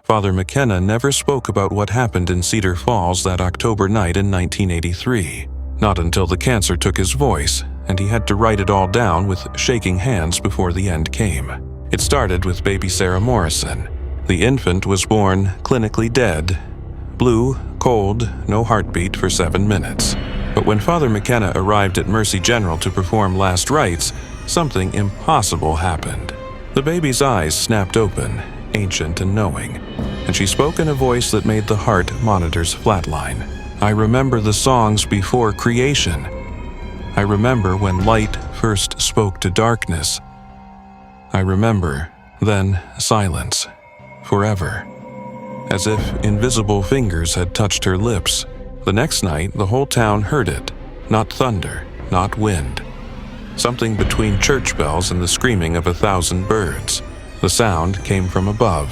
Father McKenna never spoke about what happened in Cedar Falls that October night in 1983, not until the cancer took his voice, and he had to write it all down with shaking hands before the end came. It started with baby Sarah Morrison. The infant was born clinically dead, blue, cold, no heartbeat for 7 minutes. But when Father McKenna arrived at Mercy General to perform last rites, something impossible happened. The baby's eyes snapped open, ancient and knowing, and she spoke in a voice that made the heart monitors flatline. I remember the songs before creation. I remember when light first spoke to darkness. I remember, then silence, forever. As if invisible fingers had touched her lips. The next night, the whole town heard it. Not thunder, not wind. Something between church bells and the screaming of 1,000 birds. The sound came from above,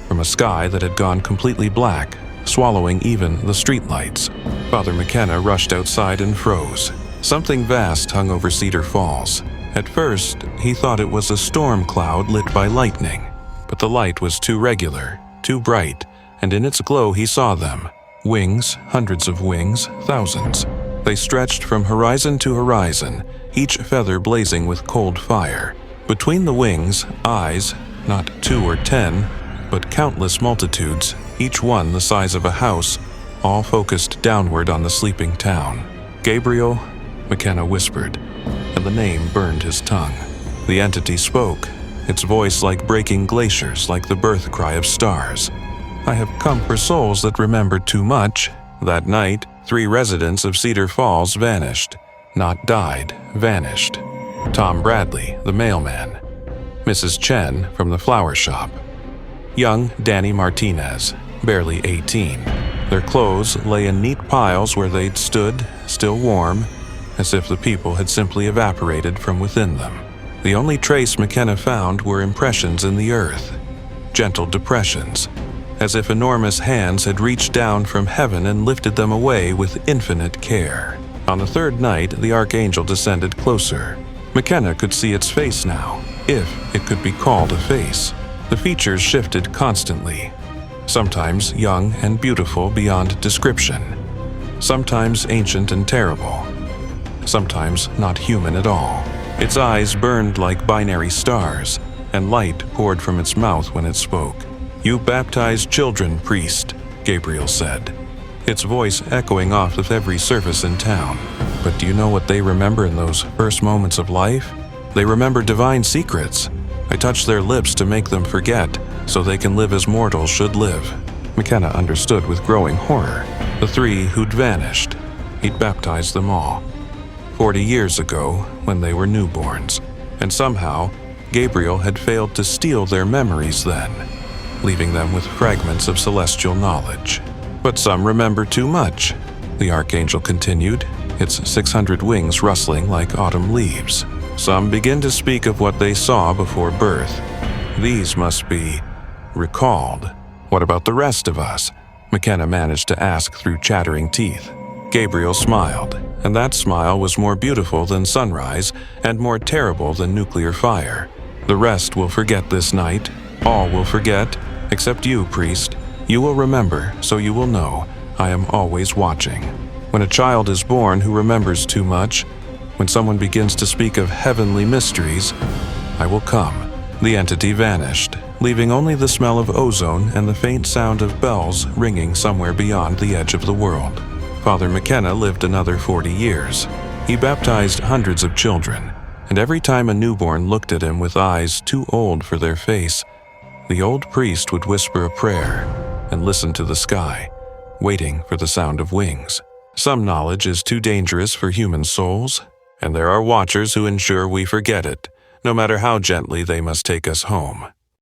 from a sky that had gone completely black, swallowing even the streetlights. Father McKenna rushed outside and froze. Something vast hung over Cedar Falls. At first, he thought it was a storm cloud lit by lightning, but the light was too regular, too bright, and in its glow he saw them. Wings, hundreds of wings, thousands. They stretched from horizon to horizon, each feather blazing with cold fire. Between the wings, eyes, not 2 or 10, but countless multitudes, each one the size of a house, all focused downward on the sleeping town. Gabriel, McKenna whispered, and the name burned his tongue. The entity spoke, its voice like breaking glaciers, like the birth cry of stars. I have come for souls that remember too much. That night, 3 residents of Cedar Falls vanished. Not died, vanished. Tom Bradley, the mailman. Mrs. Chen from the flower shop. Young Danny Martinez, barely 18. Their clothes lay in neat piles where they'd stood, still warm, as if the people had simply evaporated from within them. The only trace McKenna found were impressions in the earth, gentle depressions, as if enormous hands had reached down from heaven and lifted them away with infinite care. On the 3rd night, the Archangel descended closer. McKenna could see its face now, if it could be called a face. The features shifted constantly, sometimes young and beautiful beyond description, sometimes ancient and terrible, sometimes not human at all. Its eyes burned like binary stars, and light poured from its mouth when it spoke. You baptize children, priest, Gabriel said, its voice echoing off of every surface in town. But do you know what they remember in those first moments of life? They remember divine secrets. I touch their lips to make them forget, so they can live as mortals should live. McKenna understood with growing horror. The 3 who'd vanished. He'd baptized them all. 40 years ago, when they were newborns. And somehow, Gabriel had failed to steal their memories then, leaving them with fragments of celestial knowledge. But some remember too much, the Archangel continued, its 600 wings rustling like autumn leaves. Some begin to speak of what they saw before birth. These must be recalled. What about the rest of us? McKenna managed to ask through chattering teeth. Gabriel smiled, and that smile was more beautiful than sunrise and more terrible than nuclear fire. The rest will forget this night. All will forget, except you, priest. You will remember, so you will know. I am always watching. When a child is born who remembers too much, when someone begins to speak of heavenly mysteries, I will come. The entity vanished, leaving only the smell of ozone and the faint sound of bells ringing somewhere beyond the edge of the world. Father McKenna lived another 40 years. He baptized hundreds of children, and every time a newborn looked at him with eyes too old for their face, the old priest would whisper a prayer and listen to the sky, waiting for the sound of wings. Some knowledge is too dangerous for human souls, and there are watchers who ensure we forget it, no matter how gently they must take us home.